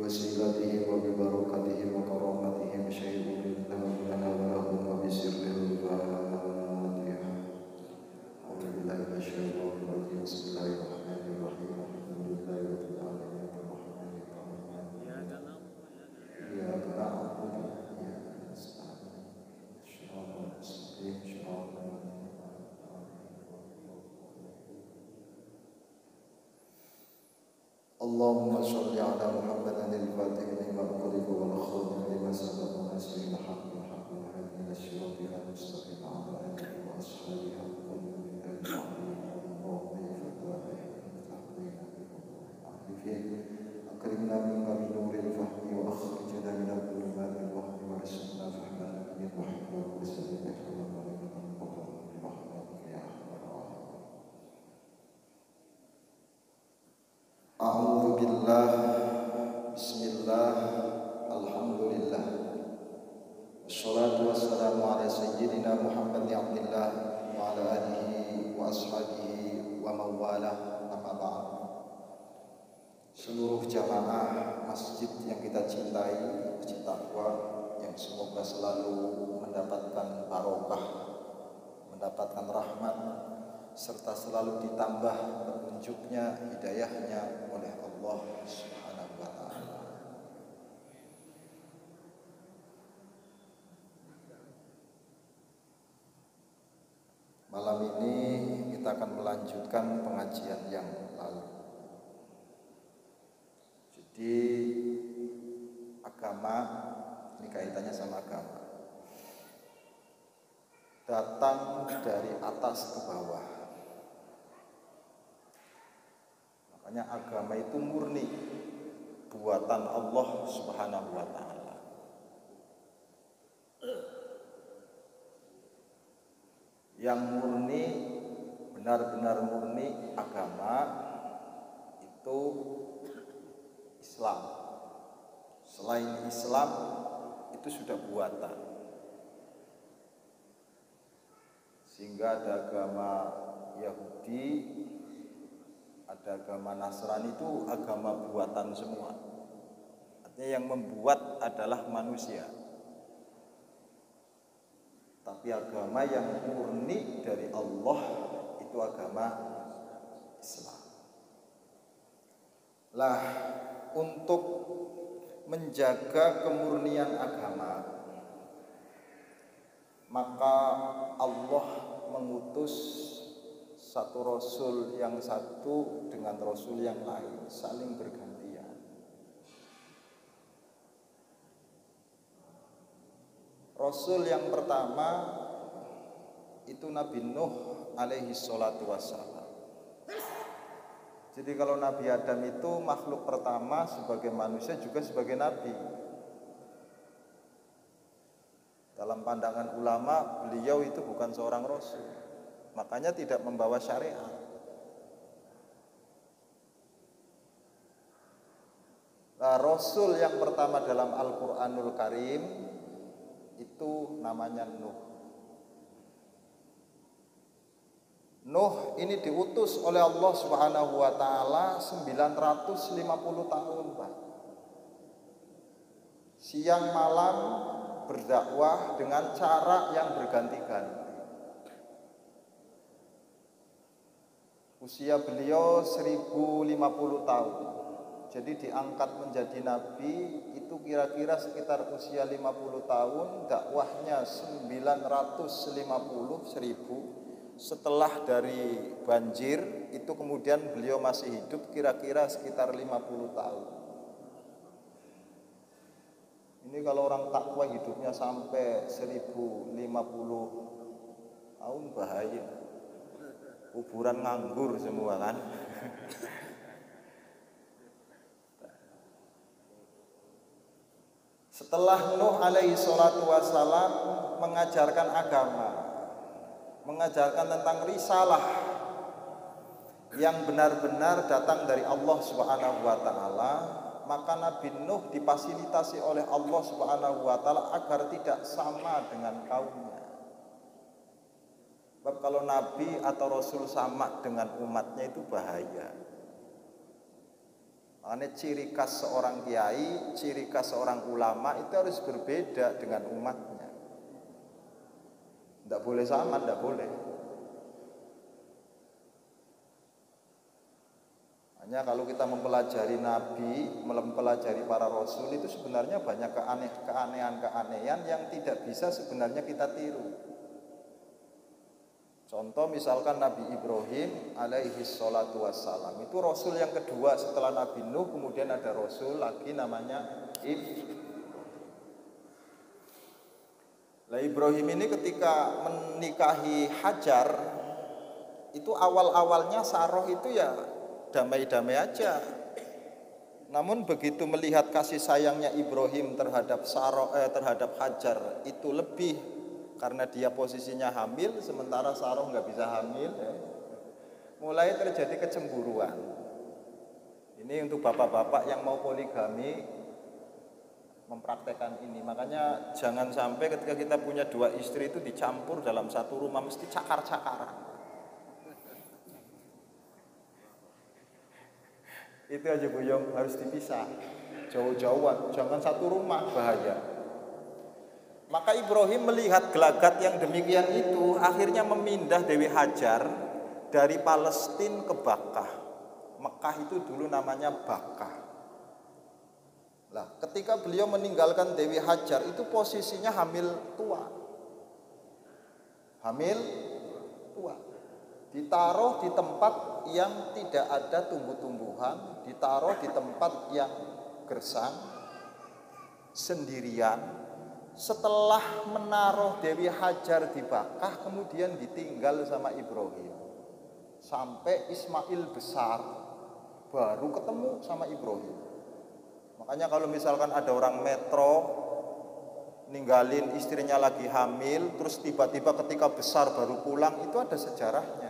بوسيلتهم وببركتهم وكرامتهم شيء لنا ولهم وبسر الفاتحة. أعوذ بالله من الشيطان الرجيم. بسم الله الرحمن الرحيم. الحمد لله رب العالمين الرحمن الرحيم إياك نعبد وإياك نستعين صراط المستقيم صراط اللهم صل على محمد الفاتح لما أغلق والخاتم لما سبق ناصر الحق بالحق والهادي إلى صراطك المستقيم وعلى آله وأصحابه حق اللهم أكرمنا منك بنور الفهم وأخرجنا من الظلمات الوهم وارزقنا فهم النبي محمد وسلم A'udzu billah. Bismillah. Alhamdulillah. Wassalatu wassalamu ala sayyidina Muhammad Abdillah wa ala alihi wa ashabihi wa mawalah. Amma ba'd. Seluruh jamaah masjid yang kita cintai, Masjid Taqwa, yang semoga selalu mendapatkan barokah, mendapatkan rahmat, serta selalu ditambah petunjuknya, hidayahnya oleh Allah Subhanahu wa ta'ala. Malam ini kita akan melanjutkan pengajian yang lalu. Jadi agama, ini kaitannya sama agama, datang dari atas ke bawah. Makanya agama itu murni, buatan Allah Subhanahu wa ta'ala. Yang murni, benar-benar murni agama itu Islam. Selain Islam itu sudah buatan. Sehingga ada agama Yahudi, ada agama Nasrani, itu agama buatan semua. Artinya yang membuat adalah manusia. Tapi agama yang murni dari Allah itu agama Islam. Lah, untuk menjaga kemurnian agama, maka Allah mengutus satu rasul yang satu dengan rasul yang lain, saling bergantian. Rasul yang pertama itu Nabi Nuh alaihi salatu wassalam. Jadi kalau Nabi Adam itu makhluk pertama sebagai manusia juga sebagai nabi. Dalam pandangan ulama, beliau itu bukan seorang rasul, makanya tidak membawa syariat. Nah, rasul yang pertama dalam Al-Quranul Karim itu namanya Nuh. Nuh ini diutus oleh Allah Subhanahu wa ta'ala 950 tahun, Pak. Siang malam berdakwah dengan cara yang berganti-ganti. Usia beliau 1050 tahun. Jadi diangkat menjadi nabi itu kira-kira sekitar usia 50 tahun, dakwahnya 950 1000. Setelah dari banjir itu kemudian beliau masih hidup kira-kira sekitar 50 tahun. Ini kalau orang takwa hidupnya sampai 1050 tahun bahaya. Kuburan nganggur semua kan. Setelah Nuh alaihi salatu wassalam mengajarkan agama, mengajarkan tentang risalah yang benar-benar datang dari Allah Subhanahu wa ta'ala, maka Nabi Nuh difasilitasi oleh Allah Subhanahu wa ta'ala agar tidak sama dengan kaumnya. Sebab kalau Nabi atau Rasul sama dengan umatnya itu bahaya. Makanya ciri khas seorang kiai, ciri khas seorang ulama itu harus berbeda dengan umatnya. Tidak boleh sama, tidak boleh. Hanya kalau kita mempelajari Nabi, mempelajari para Rasul itu sebenarnya banyak keanehan-keanehan yang tidak bisa sebenarnya kita tiru. Contoh misalkan Nabi Ibrahim alaihi salatu wassalam, itu Rasul yang kedua setelah Nabi Nuh, kemudian ada Rasul lagi namanya Ibrahim ini ketika menikahi Hajar, itu awal-awalnya Saroh itu ya damai-damai aja. Namun begitu melihat kasih sayangnya Ibrahim terhadap terhadap Hajar itu lebih karena dia posisinya hamil, sementara Saroh nggak bisa hamil, mulai terjadi kecemburuan. Ini untuk bapak-bapak yang mau poligami mempraktekkan ini. Makanya jangan sampai ketika kita punya dua istri itu dicampur dalam satu rumah, mesti cakar-cakaran. Itu aja Buyong, harus dipisah jauh-jauhan, jangan satu rumah, bahaya. Maka Ibrahim melihat gelagat yang demikian itu, akhirnya memindah Dewi Hajar dari Palestina ke Bakkah. Mekah itu dulu namanya Bakkah. Nah, ketika beliau meninggalkan Dewi Hajar itu posisinya hamil tua. Hamil tua. Ditaruh di tempat yang tidak ada tumbuh-tumbuhan, ditaruh di tempat yang gersang, sendirian. Setelah menaruh Dewi Hajar di Bakkah, kemudian ditinggal sama Ibrahim sampai Ismail besar, baru ketemu sama Ibrahim. Makanya kalau misalkan ada orang metro ninggalin istrinya lagi hamil, terus tiba-tiba ketika besar baru pulang, itu ada sejarahnya.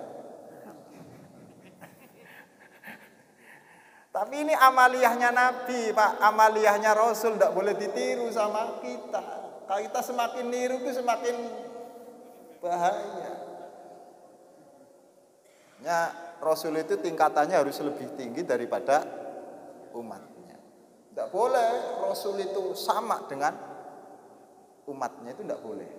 Tapi ini amaliyahnya Nabi, Pak, amaliyahnya Rasul, tidak boleh ditiru sama kita. Kalau kita semakin niru itu semakin bahaya. Ya, Rasul itu tingkatannya harus lebih tinggi daripada umatnya. Tidak boleh Rasul itu sama dengan umatnya, itu tidak boleh.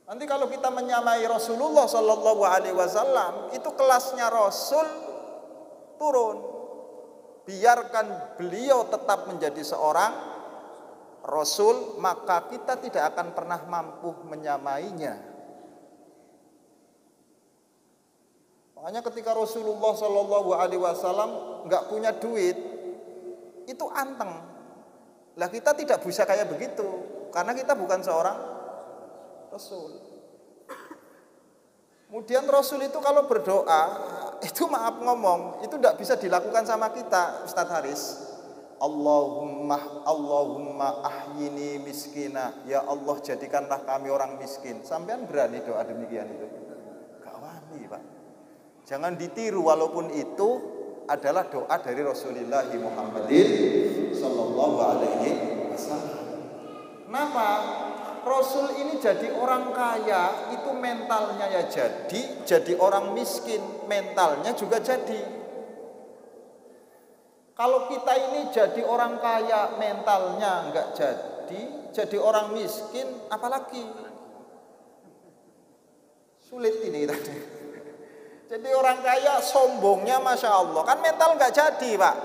Nanti kalau kita menyamai Rasulullah Shallallahu Alaihi Wasallam, itu kelasnya Rasul turun. Biarkan beliau tetap menjadi seorang Rasul, maka kita tidak akan pernah mampu menyamainya. Makanya ketika Rasulullah Shallallahu Alaihi Wasallam nggak punya duit, itu anteng. Lah kita tidak bisa kayak begitu, karena kita bukan seorang Rasul. Kemudian Rasul itu kalau berdoa, itu maaf ngomong, itu tidak bisa dilakukan sama kita, Ustadz Haris. Allahumma ahyini miskina, ya Allah jadikanlah kami orang miskin. Sampean berani doa demikian itu? Gak wani, Pak. Jangan ditiru, walaupun itu adalah doa dari Rasulullah Muhammadin Sallallahu Alaihi Wasallam. Kenapa? Rasul ini jadi orang kaya, itu mentalnya ya jadi orang miskin, mentalnya juga jadi. Kalau kita ini jadi orang kaya, mentalnya enggak jadi orang miskin, apalagi sulit ini tadi. Jadi orang kaya sombongnya Masya Allah, kan mental enggak jadi, Pak.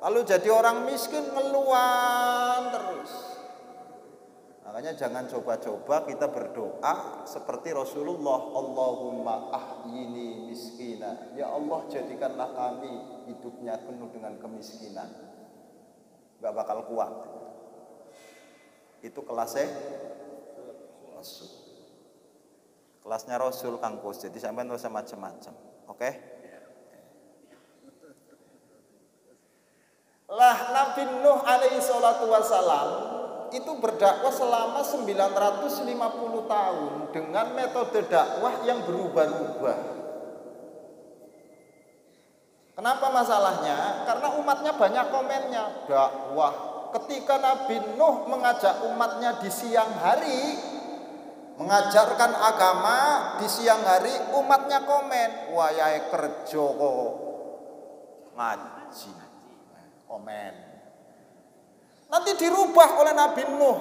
Lalu jadi orang miskin ngeluhan terus. Makanya jangan coba-coba kita berdoa seperti Rasulullah, Allahumma ahyini miskina, ya Allah jadikanlah kami hidupnya penuh dengan kemiskinan. Gak bakal kuat. Itu kelasnya Rasul. Kelasnya Rasul Kang Kus, jadi sampai nggak usah macam-macam. Oke? Lah Nabi Nuh alaihi salatu wassalam itu berdakwah selama 950 tahun dengan metode dakwah yang berubah-ubah. Kenapa masalahnya? Karena umatnya banyak komennya. Dakwah. Ketika Nabi Nuh mengajak umatnya di siang hari, mengajarkan agama di siang hari, umatnya komen, wayahe kerja kok ngaji. komen. Nanti dirubah oleh Nabi Nuh,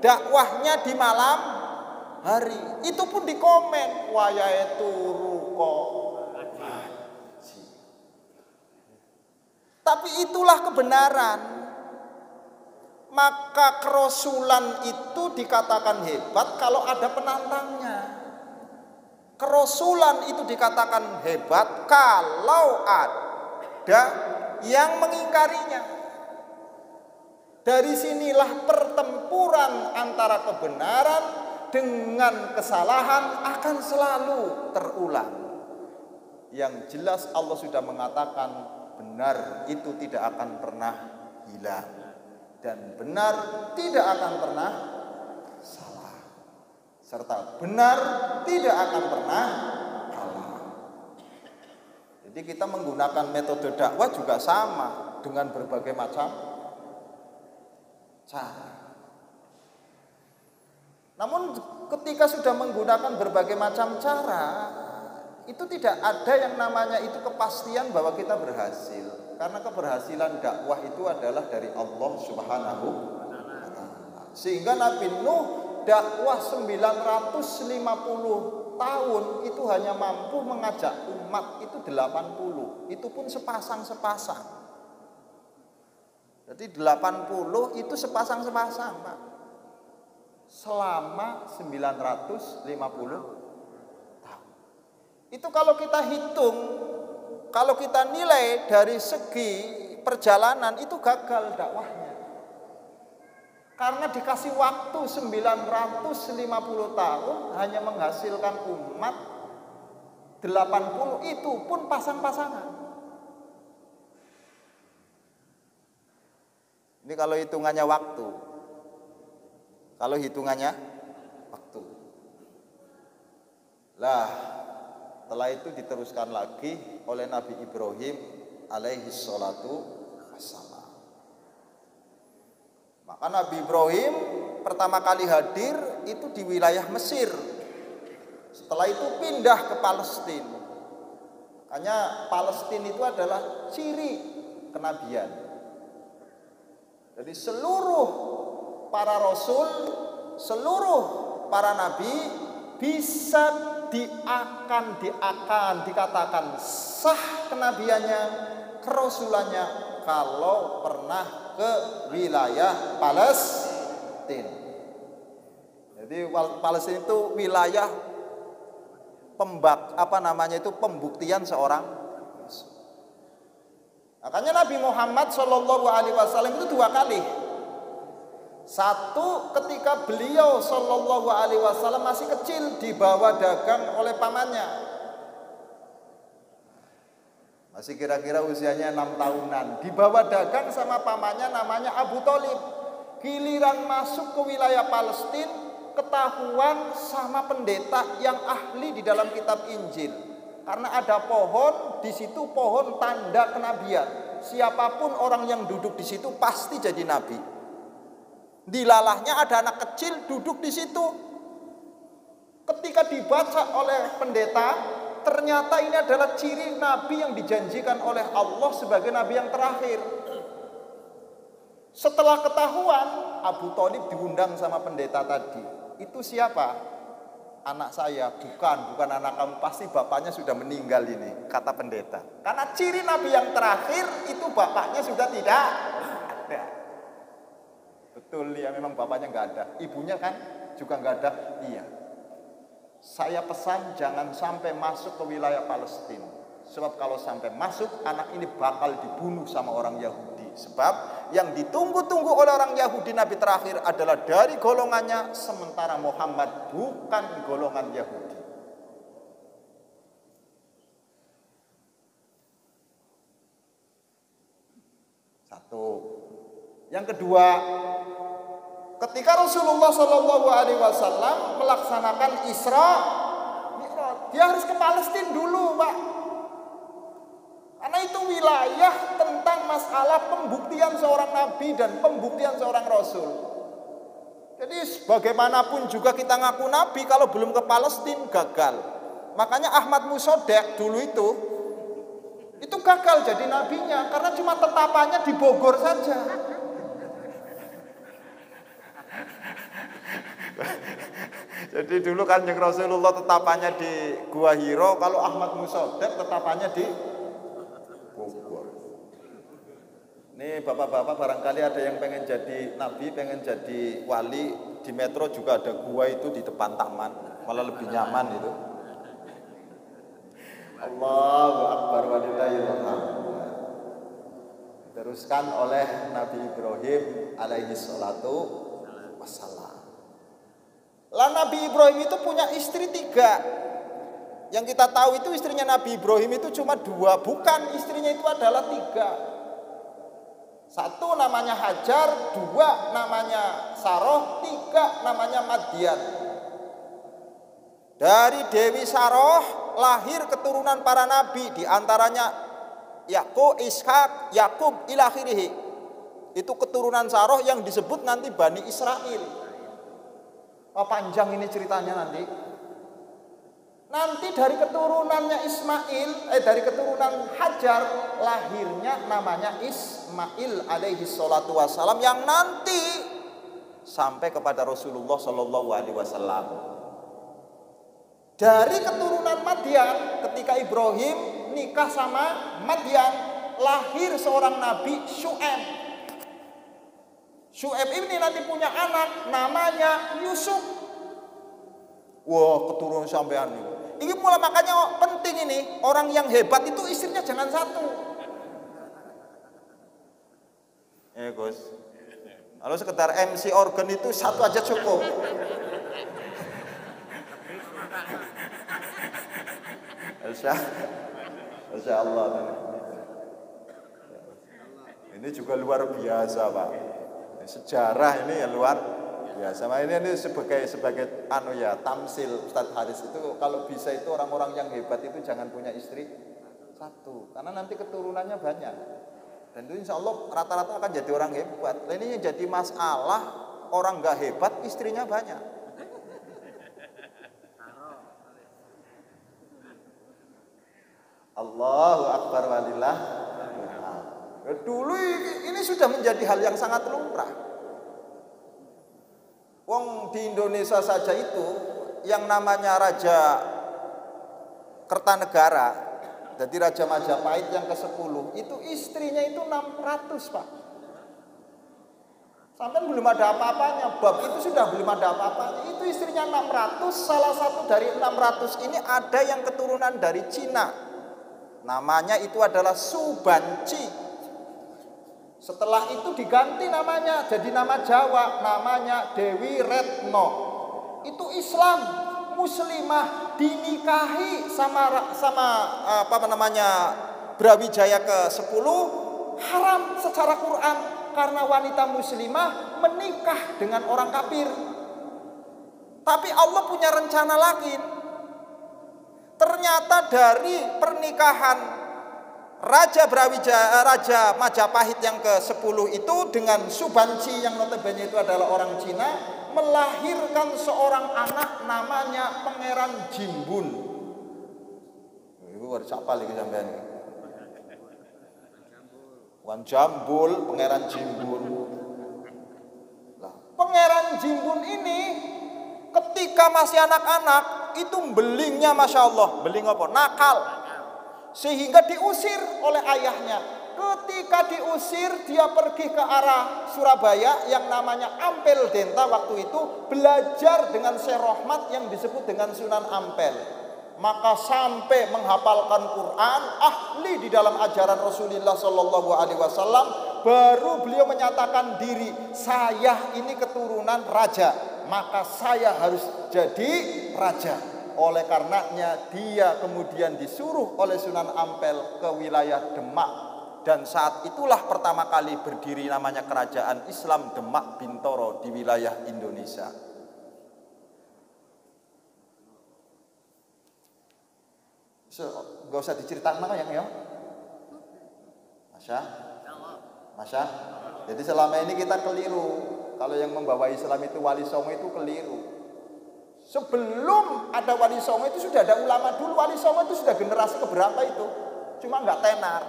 dakwahnya di malam hari, itu pun dikomen, wayahe turu kok. Tapi itulah kebenaran. Maka kerasulan itu dikatakan hebat kalau ada penantangnya. Kerasulan itu dikatakan hebat kalau ada yang mengingkarinya. Dari sinilah pertempuran antara kebenaran dengan kesalahan akan selalu terulang. Yang jelas Allah sudah mengatakan benar itu tidak akan pernah hilang. Dan benar tidak akan pernah salah. Serta benar tidak akan pernah kalah. Jadi kita menggunakan metode dakwah juga sama dengan berbagai macam cara. Namun ketika sudah menggunakan berbagai macam cara, itu tidak ada yang namanya itu kepastian bahwa kita berhasil. Karena keberhasilan dakwah itu adalah dari Allah Subhanahu wa Ta'ala. Sehingga Nabi Nuh dakwah 950 tahun itu hanya mampu mengajak umat itu 80. Itu pun sepasang-sepasang. Jadi 80 itu sepasang-sepasang, Pak. Selama 950 tahun. Itu kalau kita hitung, kalau kita nilai dari segi perjalanan itu gagal dakwahnya. Karena dikasih waktu 950 tahun hanya menghasilkan umat 80, itu pun pasang-pasangan. Ini kalau hitungannya waktu. Kalau hitungannya waktu. Lah, setelah itu diteruskan lagi oleh Nabi Ibrahim alaihi salatu wassalam. Maka Nabi Ibrahim pertama kali hadir itu di wilayah Mesir. Setelah itu pindah ke Palestina. Makanya Palestina itu adalah ciri kenabian. Jadi seluruh para rasul, seluruh para nabi bisa dikatakan sah kenabiannya, kerasulannya kalau pernah ke wilayah Palestina. Jadi Palestina itu wilayah pembuktian seorang. Makanya Nabi Muhammad SAW itu 2 kali. Satu ketika beliau SAW masih kecil dibawa dagang oleh pamannya. Masih kira-kira usianya 6 tahunan. Dibawa dagang sama pamannya namanya Abu Thalib. Giliran masuk ke wilayah Palestina, ketahuan sama pendeta yang ahli di dalam kitab Injil. Karena ada pohon, di situ pohon tanda kenabian. Siapapun orang yang duduk di situ pasti jadi nabi. Dilalahnya ada anak kecil duduk di situ. Ketika dibaca oleh pendeta, ternyata ini adalah ciri nabi yang dijanjikan oleh Allah sebagai nabi yang terakhir. Setelah ketahuan, Abu Thalib diundang sama pendeta tadi. Itu siapa? Anak saya. Bukan anak kamu, pasti bapaknya sudah meninggal ini, kata pendeta. Karena ciri nabi yang terakhir itu bapaknya sudah tidak ada. Betul ya, memang bapaknya nggak ada. Ibunya kan juga nggak ada. Iya. Saya pesan jangan sampai masuk ke wilayah Palestina. Sebab kalau sampai masuk, anak ini bakal dibunuh sama orang Yahudi. Sebab yang ditunggu-tunggu oleh orang Yahudi nabi terakhir adalah dari golongannya, sementara Muhammad bukan golongan Yahudi. Satu. Yang kedua, ketika Rasulullah SAW melaksanakan Isra Mi'raj, dia harus ke Palestina dulu, Pak. Karena itu wilayah tentang masalah pembuktian seorang nabi dan pembuktian seorang rasul. Jadi bagaimanapun juga kita ngaku nabi, kalau belum ke Palestina gagal. Makanya Ahmad Musoddaq dulu itu Itu gagal jadi nabinya karena cuma tetapannya di Bogor saja. Jadi dulu kan yang Rasulullah tetapannya di Gua Hiro, kalau Ahmad Musoddaq tetapannya di Bogor. Ini bapak-bapak barangkali ada yang pengen jadi nabi, pengen jadi wali, di metro juga ada gua itu di depan taman, malah lebih nyaman itu. Allahu Akbar walillahil hamd. Teruskan oleh Nabi Ibrahim alaihi salatu wassalam. Lah Nabi Ibrahim itu punya istri 3. Yang kita tahu itu istrinya Nabi Ibrahim itu cuma 2, bukan, istrinya itu adalah 3. 1 namanya Hajar, 2 namanya Saroh, 3 namanya Madian. Dari Dewi Saroh lahir keturunan para nabi, di antaranya Yakub, Ishak, Yakub ila akhirih. Itu keturunan Saroh yang disebut nanti Bani Israel. Oh, panjang ini ceritanya nanti. Nanti dari keturunannya dari keturunan Hajar lahirnya namanya Ismail alaihi salatu wassalam yang nanti sampai kepada Rasulullah sallallahu alaihi wasallam. Dari keturunan Madian, ketika Ibrahim nikah sama Madian, lahir seorang nabi Syu'aib. Syu'aib ini nanti punya anak namanya Yusuf. Wah, keturunan sampean ini. Ini mulai makanya penting ini, orang yang hebat itu istrinya jangan 1. Gus. Kalau sekedar MC organ itu 1 aja cukup. Masya Allah. Ini juga luar biasa, Pak. Sejarah ini ya luar biasa. Ini sebagai tamsil Ustadz Haris itu kalau bisa itu orang-orang yang hebat itu jangan punya istri 1, karena nanti keturunannya banyak. Dan itu insya Allah rata-rata akan jadi orang hebat. Nah, ini yang jadi masalah, orang nggak hebat istrinya banyak. Allahu Akbar walillah. Dulu ini sudah menjadi hal yang sangat lumrah. Wong di Indonesia saja itu yang namanya Raja Kertanegara, jadi Raja Majapahit yang ke-10, itu istrinya itu 600, Pak. Sampai belum ada apa-apanya, bab itu sudah belum ada apa-apanya. Itu istrinya 600, salah satu dari 600 ini ada yang keturunan dari Cina. Namanya itu adalah Subanci. Setelah itu diganti namanya jadi nama Jawa, namanya Dewi Retno. Itu Islam, muslimah, dinikahi sama Brawijaya ke-10, haram secara Quran karena wanita muslimah menikah dengan orang kafir. Tapi Allah punya rencana lagi. Ternyata dari pernikahan Raja Majapahit yang ke-10 itu dengan Subanci yang notabene itu adalah orang Cina, melahirkan seorang anak namanya Pangeran Jimbun. Itu harus apa lagi sampean? Wan Jambul, Pangeran Jimbun. Lah, Pangeran Jimbun ini ketika masih anak-anak itu belingnya Masya Allah, beling apa? Nakal. Sehingga diusir oleh ayahnya. Ketika diusir, dia pergi ke arah Surabaya yang namanya Ampel Denta waktu itu, belajar dengan Syekh Rahmat yang disebut dengan Sunan Ampel. Maka sampai menghafalkan Quran, ahli di dalam ajaran Rasulullah Shallallahu Alaihi Wasallam, baru beliau menyatakan diri, saya ini keturunan raja, maka saya harus jadi raja. Oleh karenanya dia kemudian disuruh oleh Sunan Ampel ke wilayah Demak. Dan saat itulah pertama kali berdiri namanya Kerajaan Islam Demak Bintoro di wilayah Indonesia. Gak usah diceritakan mana yang ya? Masya. Jadi selama ini kita keliru. Kalau yang membawa Islam itu Wali Songo itu keliru. Sebelum ada Wali Songo itu sudah ada ulama dulu. Wali Songo itu sudah generasi keberapa itu? cuma nggak tenar.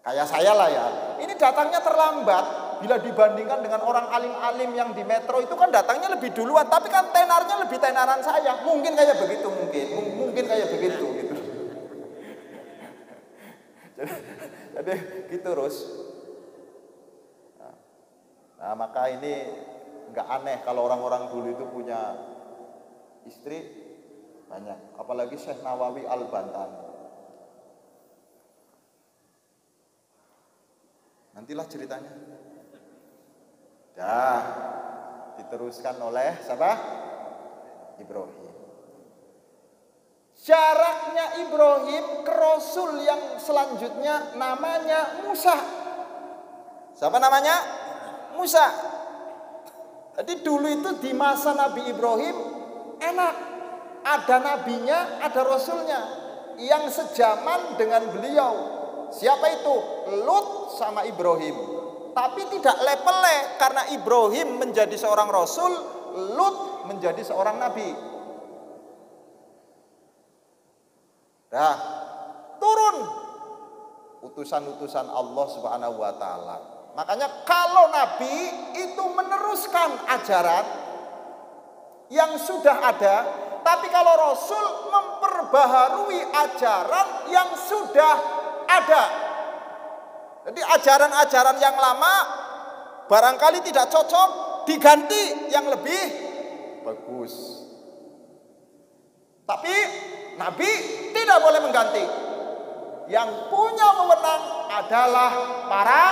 Kayak saya lah ya, ini datangnya terlambat. Bila dibandingkan dengan orang alim-alim yang di metro itu kan datangnya lebih duluan, tapi kan tenarnya lebih tenaran saya. Mungkin kayak begitu, mungkin kayak begitu gitu. Jadi gitu terus. Nah, maka ini nggak aneh kalau orang-orang dulu itu punya istri banyak, apalagi Syekh Nawawi Al-Bantani. Nantilah ceritanya. Dah diteruskan oleh siapa? Ibrahim. Jaraknya Ibrahim ke Rasul yang selanjutnya namanya Musa. Siapa namanya? Musa. Jadi dulu itu di masa Nabi Ibrahim enak. Ada nabinya, ada rasulnya yang sejaman dengan beliau. Siapa itu? Lut sama Ibrahim. Tapi tidak lepele karena Ibrahim menjadi seorang rasul, Lut menjadi seorang nabi. Dah turun utusan-utusan Allah Subhanahu wa taala. Makanya kalau nabi itu meneruskan ajaran yang sudah ada, tapi kalau rasul memperbaharui ajaran yang sudah ada. Jadi ajaran-ajaran yang lama barangkali tidak cocok, diganti yang lebih bagus. Tapi nabi tidak boleh mengganti. Yang punya wewenang adalah para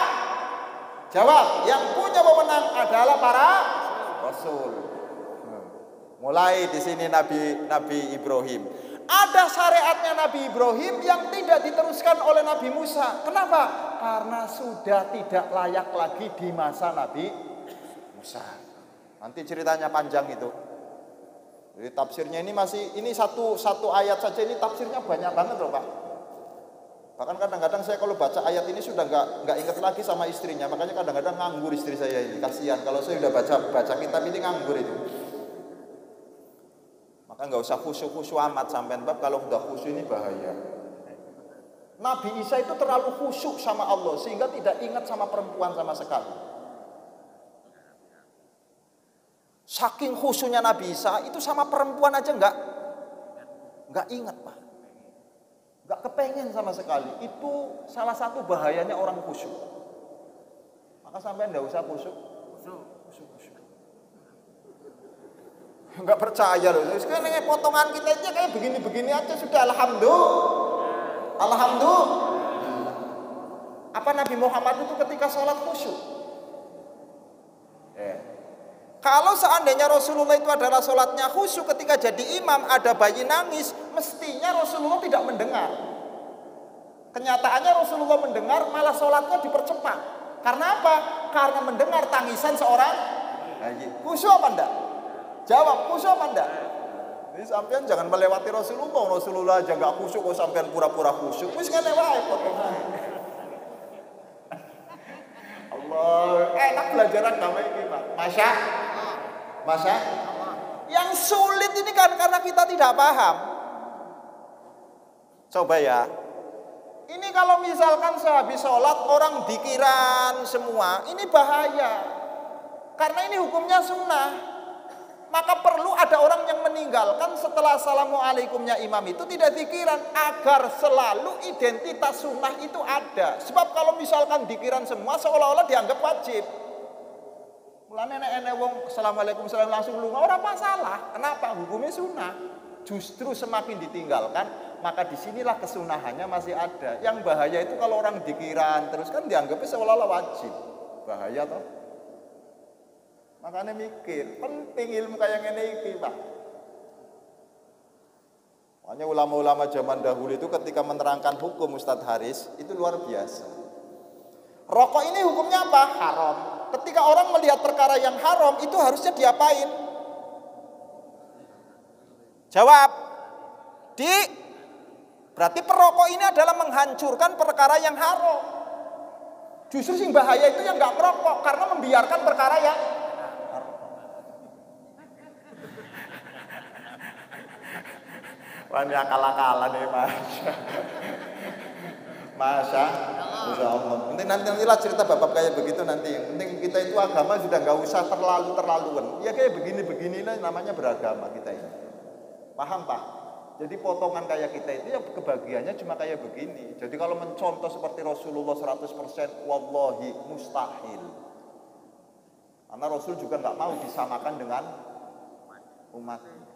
yang punya wewenang adalah para rasul. Mulai di sini Nabi Ibrahim. Ada syariatnya Nabi Ibrahim yang tidak diteruskan oleh Nabi Musa. Kenapa? Karena sudah tidak layak lagi di masa Nabi Musa. Nanti ceritanya panjang itu. Jadi tafsirnya ini satu ayat saja, ini tafsirnya banyak banget loh Pak. Bahkan kadang-kadang saya kalau baca ayat ini sudah nggak ingat lagi sama istrinya. Makanya kadang-kadang nganggur istri saya ini. Kasihan kalau saya udah baca kitab ini nganggur itu. Maka nggak usah khusyuk amat sampean bab, kalau udah khusyuk ini bahaya. Nabi Isa itu terlalu khusyuk sama Allah sehingga tidak ingat sama perempuan sama sekali. Saking khusyuknya Nabi Isa itu sama perempuan aja nggak ingat Pak. Nggak kepengen sama sekali. Itu salah satu bahayanya orang khusyuk. Maka sampean nggak usah khusyuk. Nggak percaya loh. Sekarang potongan kita aja kayak begini-begini aja sudah alhamdulillah. Apa Nabi Muhammad itu ketika sholat khusyuk? Kalau seandainya Rasulullah itu adalah sholatnya khusyuk, ketika jadi imam ada bayi nangis, mestinya Rasulullah tidak mendengar. Kenyataannya Rasulullah mendengar, malah sholatnya dipercepat. Karena apa? Karena mendengar tangisan seorang bayi. Khusyuk apa enggak? Jawab, khusyuk apa enggak? Jadi sampean jangan melewati Rasulullah. Rasulullah aja enggak khusyuk, kok sampean pura-pura khusyuk. Wis ngene wae kok. Allah, enak belajar agama ini, Pak. Masya. Yang sulit ini kan karena kita tidak paham. Coba ya. Ini kalau misalkan sehabis sholat orang dikiran semua, ini bahaya. Karena ini hukumnya sunnah. Maka perlu ada orang yang meninggalkan setelah assalamualaikumnya imam itu tidak dikiran, agar selalu identitas sunnah itu ada. Sebab kalau misalkan dikiran semua seolah-olah dianggap wajib. Mulane nek wong assalamualaikum salam langsung lunga ora masalah. Kenapa? Hukumnya sunnah. Justru semakin ditinggalkan, maka disinilah kesunahannya masih ada. Yang bahaya itu kalau orang dikiran terus kan dianggapnya seolah-olah wajib. Bahaya toh. Makanya mikir, penting ilmu kayak ngene iki, Pak. Makanya ulama-ulama zaman dahulu itu ketika menerangkan hukum Ustadz Haris itu luar biasa. Rokok ini hukumnya apa? Haram. Ketika orang melihat perkara yang haram itu harusnya diapain? Jawab. Berarti perokok ini adalah menghancurkan perkara yang haram. Justru sing bahaya itu yang nggak merokok karena membiarkan perkara yang wah ini akal-akalan nih Mas. Masya Allah. Nantilah cerita bab kayak begitu nanti. Yang penting kita itu agama sudah nggak usah terlaluan. Ya kayak begini namanya beragama kita ini. Paham Pak? Jadi potongan kayak kita itu ya kebahagiaannya cuma kayak begini. Jadi kalau mencontoh seperti Rasulullah 100%, wallahi mustahil. Karena Rasul juga nggak mau disamakan dengan umatnya.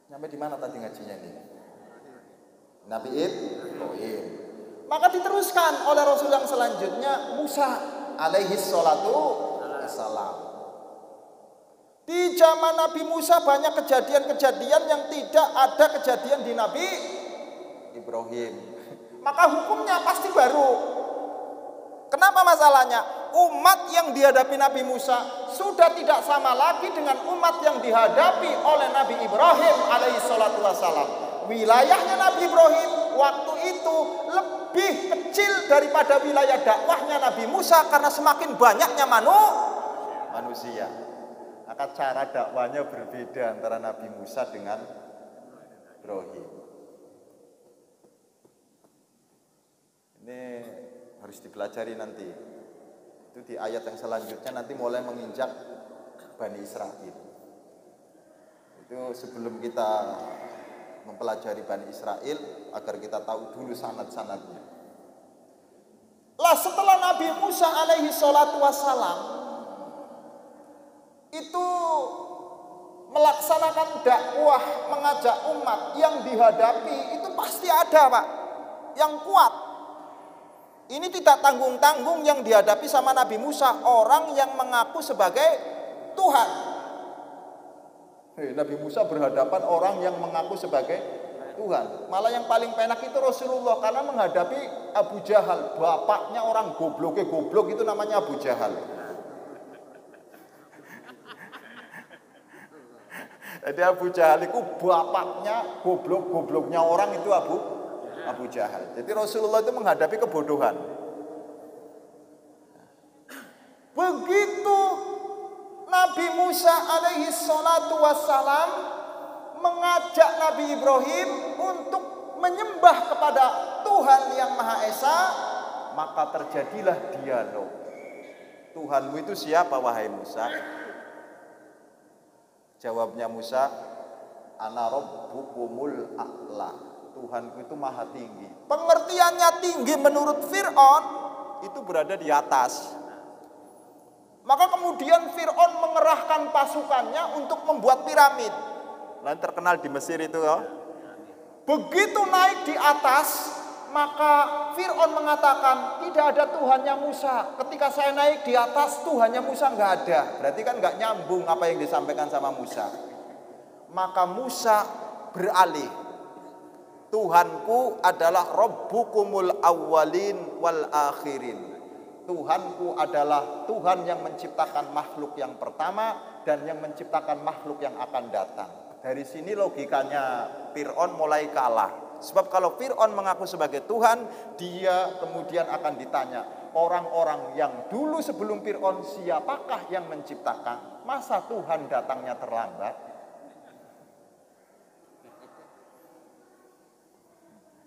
Sampai di mana tadi ngajinya ini? Nabi Ibrahim. Maka diteruskan oleh Rasul yang selanjutnya Musa alaihi salatu wassalam. Di zaman Nabi Musa banyak kejadian-kejadian yang tidak ada kejadian di Nabi Ibrahim. Maka hukumnya pasti baru. Kenapa masalahnya? Umat yang dihadapi Nabi Musa sudah tidak sama lagi dengan umat yang dihadapi oleh Nabi Ibrahim alaihi salatu wassalam. Wilayahnya Nabi Ibrahim waktu itu lebih kecil daripada wilayah dakwahnya Nabi Musa karena semakin banyaknya manusia. Maka cara dakwahnya berbeda antara Nabi Musa dengan Ibrahim. Ini harus dipelajari nanti. Itu di ayat yang selanjutnya nanti mulai menginjak Bani Israel. Itu sebelum kita mempelajari Bani Israel agar kita tahu dulu sanad-sanadnya. Lah setelah Nabi Musa alaihi salatu wassalam itu melaksanakan dakwah mengajak umat yang dihadapi itu pasti ada Pak yang kuat. Ini tidak tanggung-tanggung yang dihadapi sama Nabi Musa, orang yang mengaku sebagai Tuhan. Nabi Musa berhadapan orang yang mengaku sebagai Tuhan. Malah yang paling penak itu Rasulullah karena menghadapi Abu Jahal, bapaknya orang goblok itu namanya Abu Jahal. Jadi Abu Jahal itu bapaknya gobloknya orang itu Abu Jahal. Jadi Rasulullah itu menghadapi kebodohan. Begitu Nabi Musa alaihi salatu wassalam mengajak Nabi Ibrahim untuk menyembah kepada Tuhan yang Maha Esa, maka terjadilah dialog. Tuhanmu itu siapa wahai Musa? Jawabnya Musa, ana rabbukumul a'la. Tuhanku itu maha tinggi. Pengertiannya tinggi menurut Fir'aun itu berada di atas. Maka kemudian Fir'aun mengerahkan pasukannya untuk membuat piramid. Lain terkenal di Mesir itu ya. Begitu naik di atas, maka Fir'aun mengatakan tidak ada Tuhannya Musa. Ketika saya naik di atas, Tuhannya Musa nggak ada. Berarti kan nggak nyambung apa yang disampaikan sama Musa. Maka Musa beralih. Tuhanku adalah Rabbukumul awwalin wal akhirin. Tuhanku adalah Tuhan yang menciptakan makhluk yang pertama dan yang menciptakan makhluk yang akan datang. Dari sini logikanya Fir'aun mulai kalah. Sebab kalau Fir'aun mengaku sebagai Tuhan, dia kemudian akan ditanya, orang-orang yang dulu sebelum Fir'aun siapakah yang menciptakan? Masa Tuhan datangnya terlambat?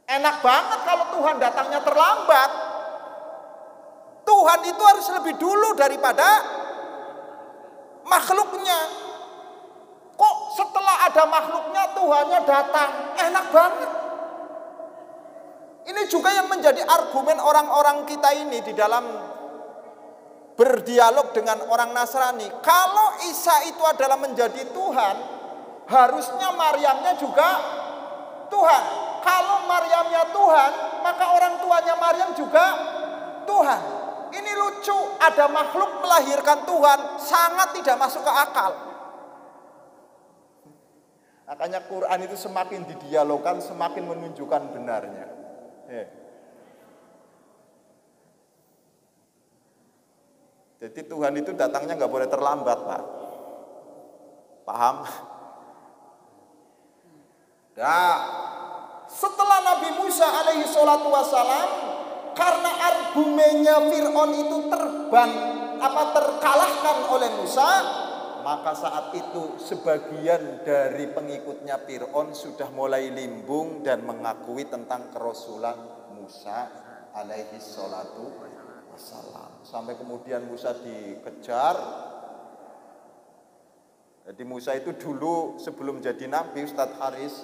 Enak banget kalau Tuhan datangnya terlambat. Tuhan itu harus lebih dulu daripada makhluknya. Kok setelah ada makhluknya Tuhannya datang? Enak banget. Ini juga yang menjadi argumen orang-orang kita ini di dalam berdialog dengan orang Nasrani. Kalau Isa itu adalah menjadi Tuhan, harusnya Maryamnya juga Tuhan. Kalau Maryamnya Tuhan, maka orang tuanya Maryam juga Tuhan. Ini lucu, ada makhluk melahirkan Tuhan, sangat tidak masuk ke akal. Makanya Quran itu semakin didialogkan, semakin menunjukkan benarnya. Jadi Tuhan itu datangnya nggak boleh terlambat, Pak. Paham? Setelah Nabi Musa alaihi salatu wassalam, karena argumennya Fir'aun itu terkalahkan oleh Musa, maka saat itu sebagian dari pengikutnya Fir'aun sudah mulai limbung dan mengakui tentang kerasulan Musa alaihi salatu wassalam. Sampai kemudian Musa dikejar. Jadi Musa itu dulu sebelum jadi nabi, Ustadz Haris,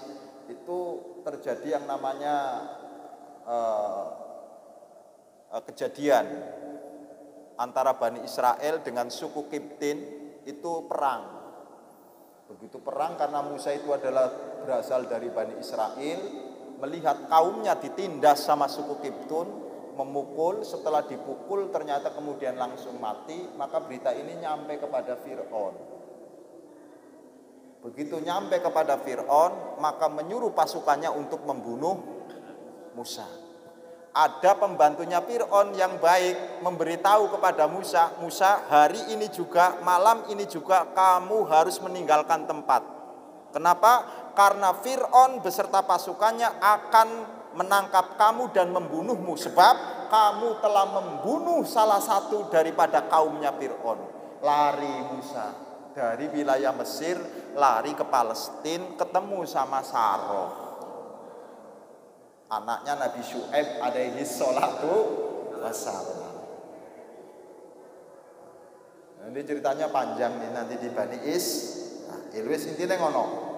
itu terjadi yang namanya kejadian antara Bani Israel dengan suku Kiptin. Itu perang. Begitu perang karena Musa itu adalah berasal dari Bani Israel, melihat kaumnya ditindas sama suku Kiptun, memukul, setelah dipukul ternyata kemudian langsung mati, maka berita ini nyampe kepada Fir'aun. Begitu nyampe kepada Fir'aun, maka menyuruh pasukannya untuk membunuh Musa. Ada pembantunya Fir'aun yang baik memberitahu kepada Musa, Musa, hari ini juga, malam ini juga kamu harus meninggalkan tempat. Kenapa? Karena Fir'aun beserta pasukannya akan menangkap kamu dan membunuhmu, sebab kamu telah membunuh salah satu daripada kaumnya Fir'aun. Lari Musa dari wilayah Mesir, lari ke Palestina, ketemu sama Saroh, anaknya Nabi Syu'aib alaihi salatu wassalam. Ini ceritanya panjang nih nanti di Bani Israil. Wis intine ngono.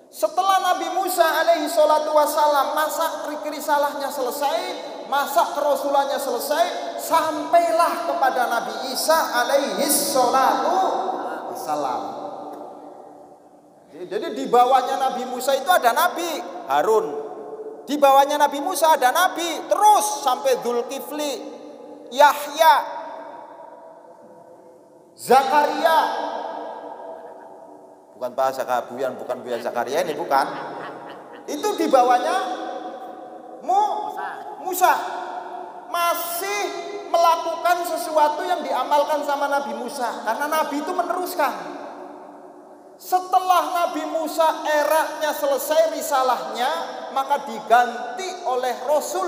Setelah Nabi Musa alaihi salatu wassalam masa risalahnya selesai, masa kerasulannya selesai, sampailah kepada Nabi Isa alaihi salatu wassalam. Jadi di bawahnya Nabi Musa itu ada Nabi Harun. Di bawahnya Nabi Musa ada Nabi, terus sampai Dzulkifli, Yahya, Zakaria. Bukan bahasa Kabuyan, bukan Buya Zakaria ini, bukan. Itu di bawahnya Musa. Masih melakukan sesuatu yang diamalkan sama Nabi Musa, karena Nabi itu meneruskan. Setelah Nabi Musa eranya selesai risalahnya, maka diganti oleh Rasul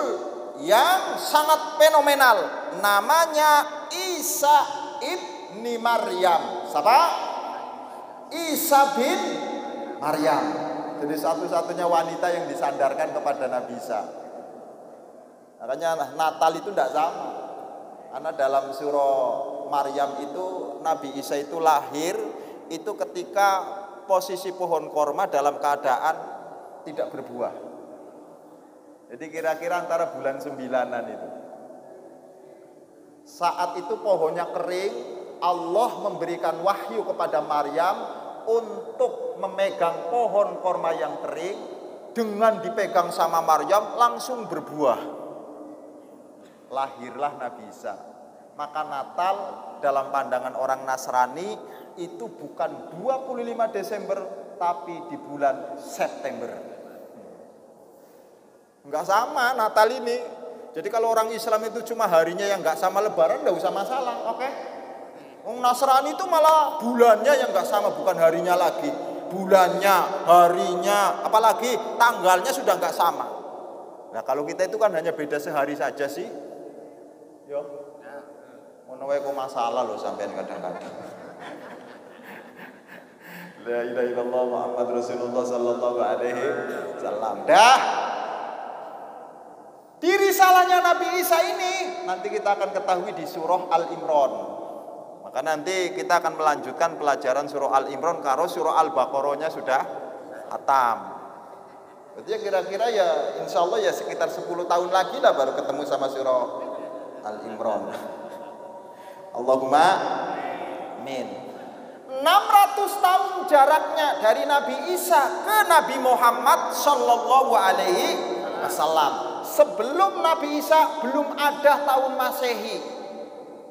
yang sangat fenomenal, namanya Isa ibni Maryam. Siapa? Isa bin Maryam. Jadi satu-satunya wanita yang disandarkan kepada Nabi Isa. Makanya Natal itu tidak sama, karena dalam surah Maryam itu Nabi Isa itu lahir itu ketika posisi pohon korma dalam keadaan tidak berbuah. Jadi kira-kira antara bulan 9-an itu. Saat itu pohonnya kering, Allah memberikan wahyu kepada Maryam untuk memegang pohon korma yang kering. Dengan dipegang sama Maryam langsung berbuah. Lahirlah Nabi Isa. Maka Natal dalam pandangan orang Nasrani itu bukan 25 Desember tapi di bulan September. Enggak sama Natal ini. Jadi kalau orang Islam itu cuma harinya yang enggak sama Lebaran enggak usah masalah, oke? Orang Nasrani itu malah bulannya yang enggak sama, bukan harinya lagi. Bulannya, harinya, apalagi tanggalnya sudah enggak sama. Nah, kalau kita itu kan hanya beda sehari saja sih. Yo. Ngono wae kok masalah loh sampean kadang-kadang. La ilaha illallah Muhammad Rasulullah sallallahu alaihi wasallam. Dah. Di risalahnya Nabi Isa ini nanti kita akan ketahui di surah Al-Imran. Maka nanti kita akan melanjutkan pelajaran surah Al-Imran karo surah Al-Baqarahnya sudah khatam. Berarti ya kira-kira ya insya Allah ya sekitar 10 tahun lagi lah baru ketemu sama surah Al-Imran. Allahumma amin. 600 tahun jaraknya dari Nabi Isa ke Nabi Muhammad sallallahu alaihi wasallam. Sebelum Nabi Isa belum ada tahun Masehi.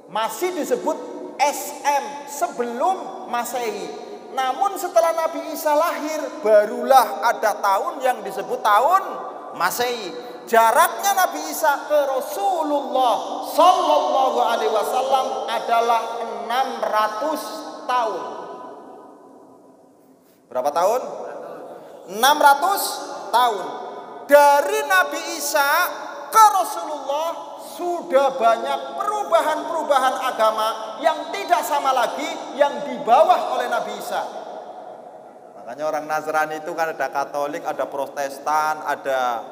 Masih disebut SM sebelum Masehi. Namun setelah Nabi Isa lahir barulah ada tahun yang disebut tahun Masehi. Jaraknya Nabi Isa ke Rasulullah sallallahu alaihi wasallam adalah 600 tahun. Berapa tahun? 600 tahun. Dari Nabi Isa ke Rasulullah sudah banyak perubahan-perubahan agama yang tidak sama lagi yang dibawa oleh Nabi Isa. Makanya orang Nasrani itu kan ada Katolik, ada Protestan, ada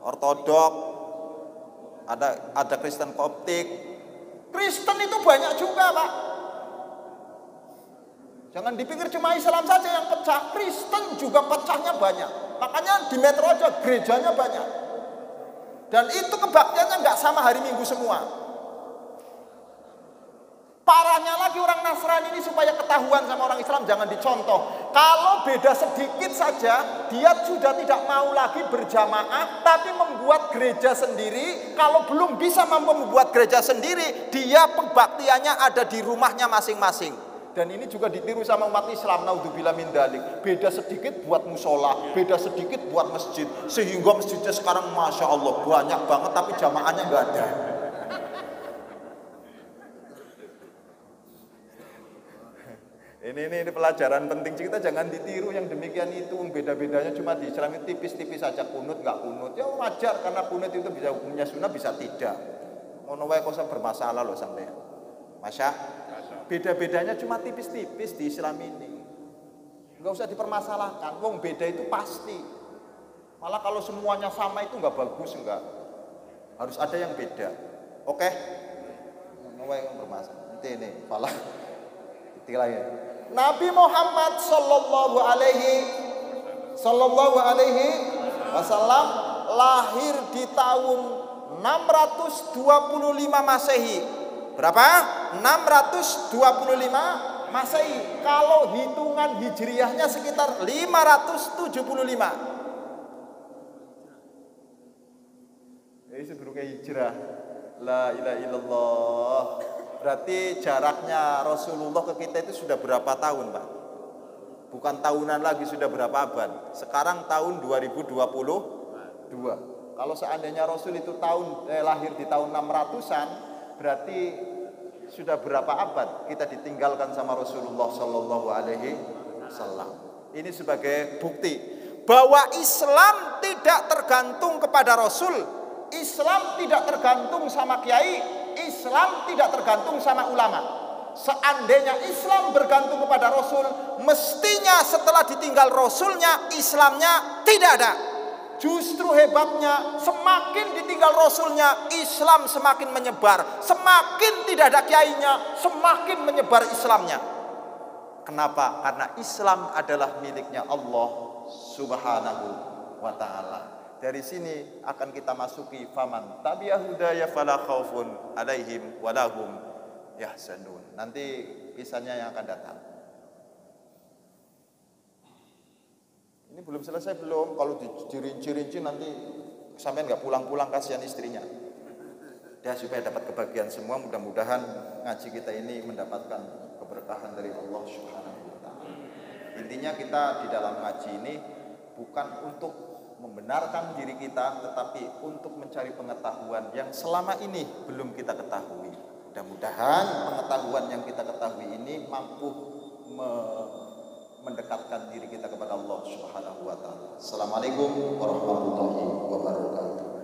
Ortodok, ada Kristen Koptik. Kristen itu banyak juga, Pak. Jangan dipikir cuma Islam saja yang pecah, Kristen juga pecahnya banyak. Makanya di Metro aja gerejanya banyak. Dan itu kebaktiannya nggak sama hari Minggu semua. Parahnya lagi orang Nasrani ini supaya ketahuan sama orang Islam jangan dicontoh. Kalau beda sedikit saja, dia sudah tidak mau lagi berjamaah, tapi membuat gereja sendiri. Kalau belum bisa mampu membuat gereja sendiri, dia pembaktiannya ada di rumahnya masing-masing. Dan ini juga ditiru sama umat Islam, naudzubillah min dzalik. Beda sedikit buat musola, beda sedikit buat masjid. Sehingga masjidnya sekarang Masya Allah banyak banget, tapi jamaahnya nggak ada. Ini pelajaran penting, kita jangan ditiru yang demikian itu. Beda-bedanya cuma di Islam itu tipis-tipis saja, kunut nggak kunut. Ya wajar, karena kunut itu bisa hukumnya sunnah, bisa tidak. Ngono wae kok bermasalah loh sampai. Masya. Beda-bedanya cuma tipis-tipis di Islam ini. Enggak usah dipermasalahkan. Wong beda itu pasti. Malah kalau semuanya sama itu enggak bagus, enggak. Harus ada yang beda. Oke? Ngono wae bermasalah. Ini malah ya. Nabi Muhammad sallallahu alaihi wasallam lahir di tahun 625 Masehi. Berapa? 625 Masehi. Kalau hitungan hijriahnya sekitar 575. Ini sebelumnya hijrah. La ilaha illallah. Berarti jaraknya Rasulullah ke kita itu sudah berapa tahun, Pak? Bukan tahunan lagi, sudah berapa abad? Sekarang tahun 2022. Kalau seandainya Rasul itu lahir di tahun 600-an, berarti sudah berapa abad kita ditinggalkan sama Rasulullah Sallallahu Alaihi Wasallam. Ini sebagai bukti bahwa Islam tidak tergantung kepada Rasul, Islam tidak tergantung sama kiai, Islam tidak tergantung sama ulama. Seandainya Islam bergantung kepada Rasul, mestinya setelah ditinggal Rasulnya, Islamnya tidak ada. Justru hebatnya, semakin ditinggal Rasulnya, Islam semakin menyebar. Semakin tidak ada kiainya, semakin menyebar Islamnya. Kenapa? Karena Islam adalah miliknya Allah Subhanahu wa ta'ala. Dari sini akan kita masuki faman tabi'a hudaya fala khaufun alaihim walahum yahzanun. Nanti kisahnya yang akan datang. Ini belum selesai belum? Kalau dirinci-rinci nanti sampai nggak pulang-pulang, kasihan istrinya. Ya supaya dapat kebahagiaan semua, mudah-mudahan ngaji kita ini mendapatkan keberkahan dari Allah Subhanahu wa ta'ala. Intinya kita di dalam ngaji ini bukan untuk membenarkan diri kita, tetapi untuk mencari pengetahuan yang selama ini belum kita ketahui. Mudah-mudahan pengetahuan yang kita ketahui ini mampu mendekatkan diri kita kepada Allah Subhanahu wa ta'ala. Assalamualaikum warahmatullahi wabarakatuh.